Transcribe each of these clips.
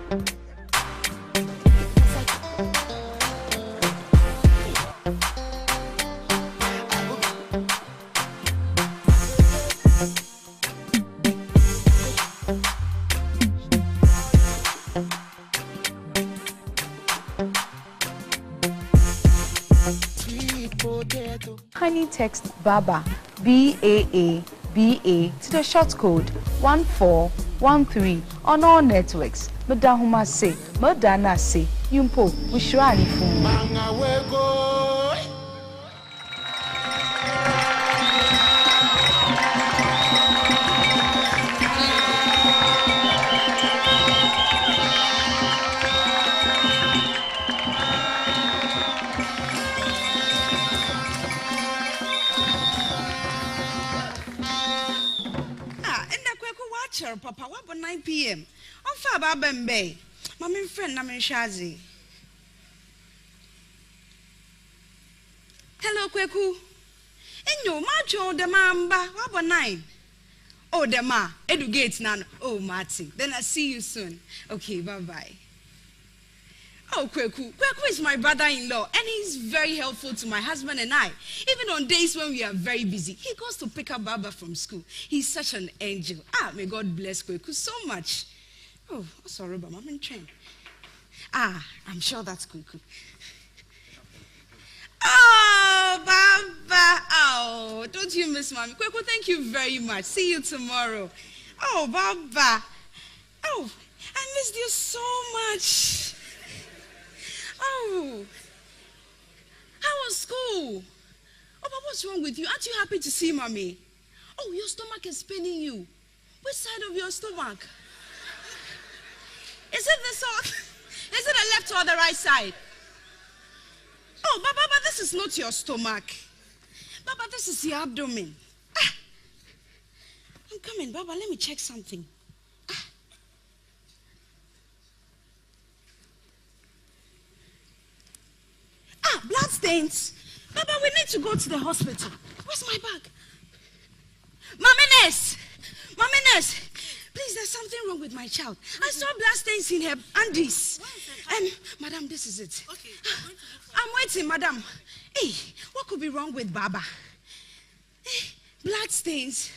Kindly text BABA, BAABA to the short code 1413 on all networks. Madahuma se, Madana se, Yumpo, Wishwani Fu. Papa, what about 9 p.m.? I'm far Baaba'S. My friend, Namin Shazi. Hello, Kweku. And you, Macho, the mamba. What about 9? Oh, the ma. Educate nan. Oh, Marty. Then I'll see you soon. Okay, bye-bye. Oh, Kweku. Kweku is my brother-in-law, and he's very helpful to my husband and I. Even on days when we are very busy, he goes to pick up Baba from school. He's such an angel. May God bless Kweku so much. Oh, sorry, but I'm in train. I'm sure that's Kweku. Oh, Baba. Oh, don't you miss Mommy? Kweku, thank you very much. See you tomorrow. Oh, Baba. Oh, I missed you so much. Oh, how was school? Oh, but what's wrong with you? Aren't you happy to see Mommy? Oh, your stomach is paining you. Which side of your stomach? Is it this or is it the left or the right side? Oh, Baba, this is not your stomach. Baba, this is your abdomen. I'm coming, Baba. Let me check something. Blood stains. Baba, we need to go to the hospital. Where's my bag? Mommy nurse. Please, there's something wrong with my child. I saw blood stains in her undies. Madam, this is it. Okay. I'm waiting, madam. Hey, what could be wrong with Baba? Hey, blood stains.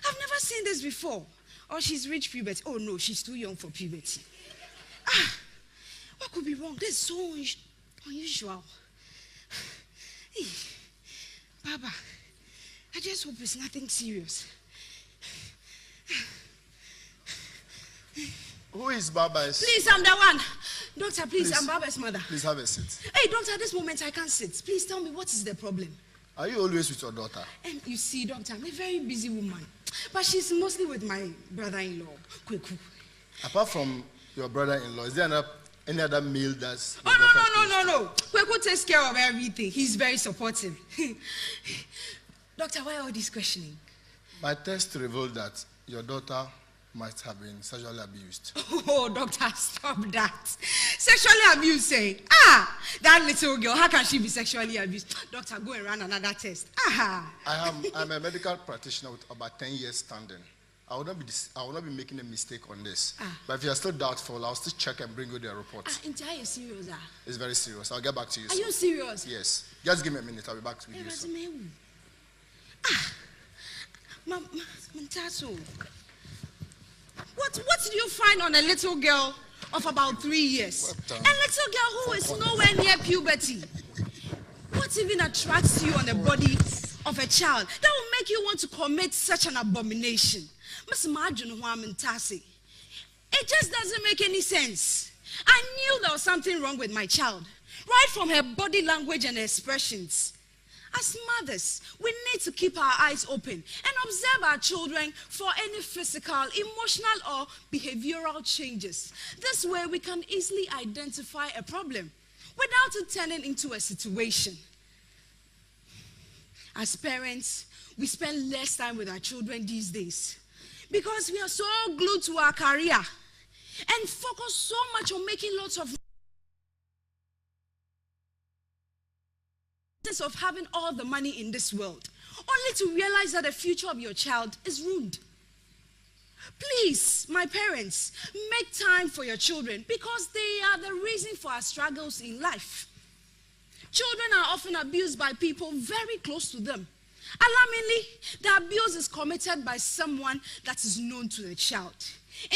I've never seen this before. Oh, she's reached puberty. Oh, no, she's too young for puberty. What could be wrong? This is so unusual. Hey, Baba, I just hope it's nothing serious. Who is Baaba'S? Please, I'm the one. Doctor, please, I'm Baaba'S' mother. Please have a seat. Hey, doctor, at this moment I can't sit. Please tell me, what is the problem? Are you always with your daughter? You see, doctor, I'm a very busy woman. But she's mostly with my brother-in-law, Kweku. Apart from your brother-in-law, is there any other male that's... Oh, no. Kweku takes care of everything. He's very supportive. Doctor, why all this questioning? My test revealed that your daughter might have been sexually abused. Oh, doctor, stop that. Sexually abused, say? That little girl, how can she be sexually abused? Doctor, go and run another test. I'm a medical practitioner with about 10 years standing. I will not be making a mistake on this. But if you're still doubtful, I'll still check and bring you the report. Entirely serious, It's very serious. I'll get back to you soon. Are you serious? Yes. Just give me a minute. I'll be back with you soon. Mantaso. What did you find on a little girl of about 3 years? A little girl who is nowhere near puberty. What even attracts you on the body of a child that will make you want to commit such an abomination? It just doesn't make any sense. I knew there was something wrong with my child, right from her body language and expressions. As mothers, we need to keep our eyes open and observe our children for any physical, emotional, or behavioral changes. This way, we can easily identify a problem without it turning into a situation. As parents, we spend less time with our children these days because we are so glued to our career and focus so much on making lots of of having all the money in this world, only to realize that the future of your child is ruined. Please, my parents, make time for your children because they are the reason for our struggles in life. Children are often abused by people very close to them. Alarmingly, the abuse is committed by someone that is known to the child,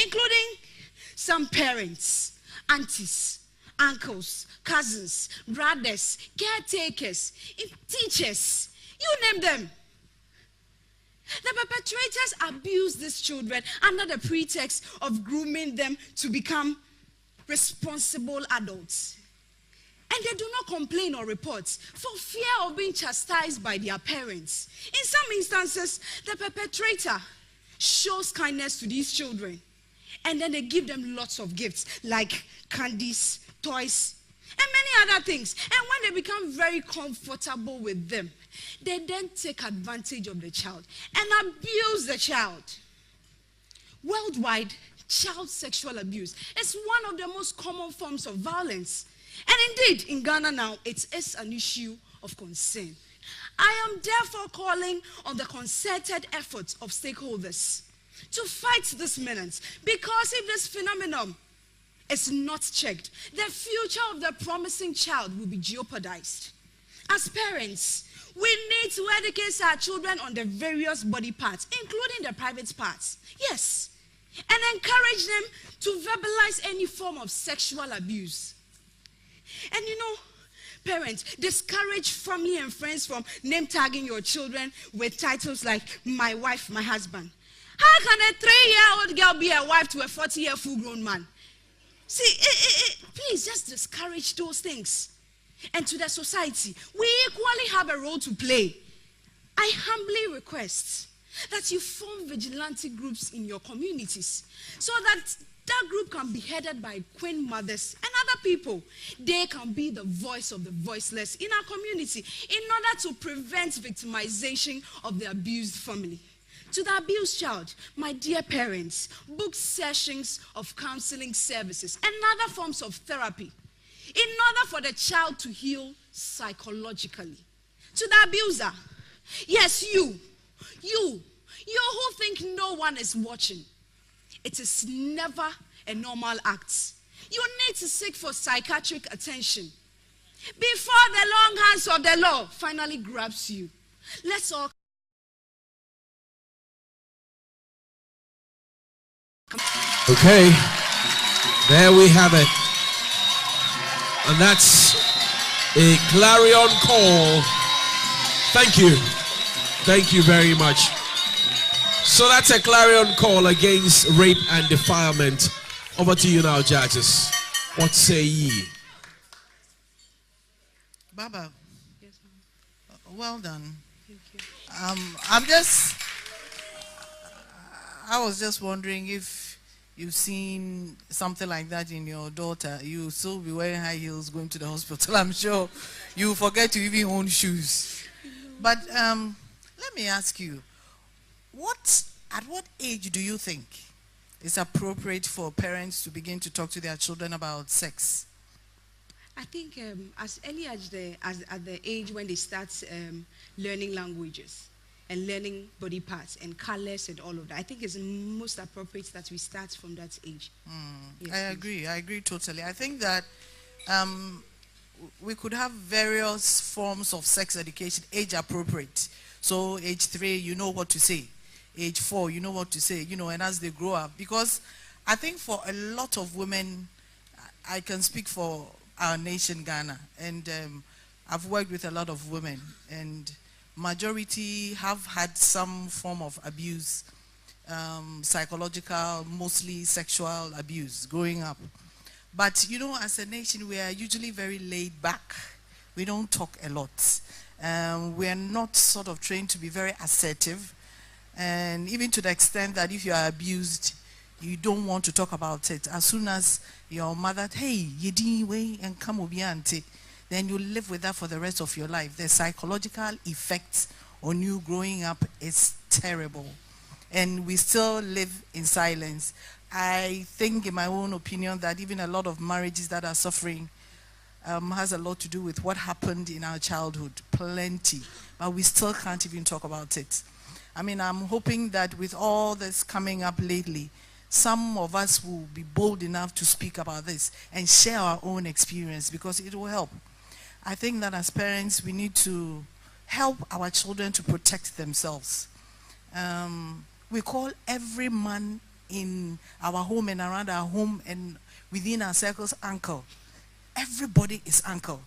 including some parents, aunties, uncles, cousins, brothers, caretakers, teachers, you name them. The perpetrators abuse these children under the pretext of grooming them to become responsible adults. And they do not complain or report for fear of being chastised by their parents. In some instances, the perpetrator shows kindness to these children, and then they give them lots of gifts like candies, toys, and many other things. And when they become very comfortable with them, they then take advantage of the child and abuse the child. Worldwide, child sexual abuse is one of the most common forms of violence. And indeed, in Ghana now, it is an issue of concern. I am therefore calling on the concerted efforts of stakeholders to fight this menace, because if this phenomenon is not checked, the future of the promising child will be jeopardized. As parents, we need to educate our children on the various body parts, including the private parts. Yes. And encourage them to verbalize any form of sexual abuse. And you know, parents, discourage family and friends from name tagging your children with titles like my wife, my husband. How can a 3-year-old girl be a wife to a 40-year full-grown man? See, please just discourage those things. And to the society, we equally have a role to play. I humbly request that you form vigilante groups in your communities so that group can be headed by queen mothers and other people. They can be the voice of the voiceless in our community in order to prevent victimization of the abused family. To the abused child, my dear parents, book sessions of counseling services and other forms of therapy in order for the child to heal psychologically. To the abuser, yes, you who think no one is watching, it is never a normal act. You need to seek for psychiatric attention before the long hands of the law finally grabs you. Let's all Okay, there we have it. And that's a clarion call. Thank you. Thank you very much. So that's a clarion call against rape and defilement. Over to you now, judges. What say ye? Baba. Yes, ma'am. Well done. Thank you. I was just wondering if you've seen something like that in your daughter. You still be wearing high heels going to the hospital. I'm sure you forget to even own shoes. But let me ask you, at what age do you think it's appropriate for parents to begin to talk to their children about sex? I think as early as at the age when they start learning languages and learning body parts and colors and all of that, I think it's most appropriate that we start from that age. Yes, I agree totally. I think that we could have various forms of sex education, age appropriate. So age 3, you know what to say. Age 4, you know what to say, and as they grow up. Because I think for a lot of women, I can speak for our nation, Ghana, and I've worked with a lot of women, and majority have had some form of abuse, psychological, mostly sexual abuse growing up. But, as a nation, we are usually very laid back. We don't talk a lot. We are not sort of trained to be very assertive. And even to the extent that if you are abused, you don't want to talk about it. As soon as your mother, hey, you didn't wait and come over auntie, then you live with that for the rest of your life. The psychological effect on you growing up is terrible. And we still live in silence. I think, in my own opinion, that even a lot of marriages that are suffering has a lot to do with what happened in our childhood. Plenty. But we still can't even talk about it. I mean, I'm hoping that with all that's coming up lately, some of us will be bold enough to speak about this and share our own experience, because it will help. I think that as parents, we need to help our children to protect themselves. We call every man in our home and around our home and within our circles uncle. Everybody is uncle.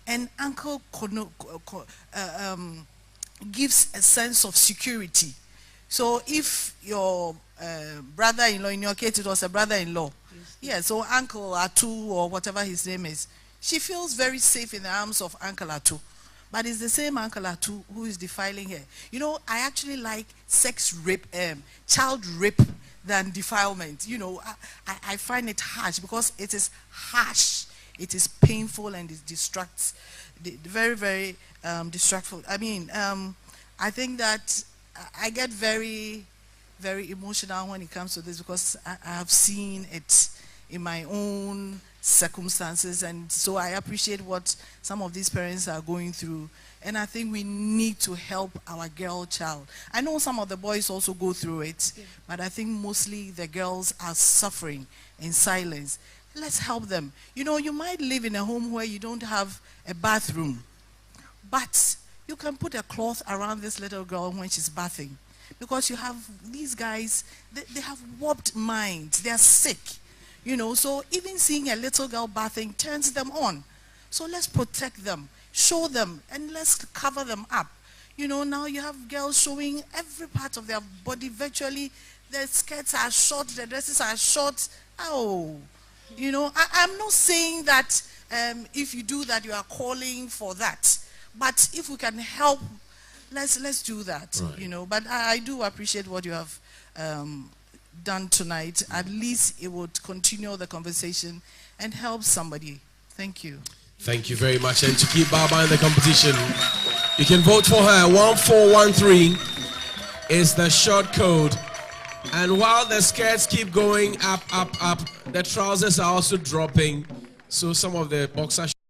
And uncle gives a sense of security. So if your brother-in-law, in your case it was a brother-in-law, yeah, so Uncle Atu or whatever his name is, she feels very safe in the arms of Uncle Atu. But it's the same Uncle Atu who is defiling her. You know, I actually like sex rape, child rape than defilement. You know, I find it harsh because it is harsh. It is painful and it distracts, very, very distractful. I mean, I think that I get very, very emotional when it comes to this, because I have seen it in my own circumstances, and so I appreciate what some of these parents are going through, and I think we need to help our girl child. I know some of the boys also go through it, but I think mostly the girls are suffering in silence. Let's help them. You know, you might live in a home where you don't have a bathroom, but you can put a cloth around this little girl when she's bathing, because you have these guys, they have warped minds, they are sick. You know, so even seeing a little girl bathing turns them on. So let's protect them, show them, and let's cover them up. You know, now you have girls showing every part of their body virtually. Their skirts are short, their dresses are short. Oh, you know, I'm not saying that if you do that, you are calling for that. But if we can help, let's do that, right. You know. But I do appreciate what you have done tonight. At least it would continue the conversation and help somebody. Thank you. Thank you very much. And to keep Baba in the competition, you can vote for her. 1413 is the short code. And while the skirts keep going up, the trousers are also dropping. So some of the boxers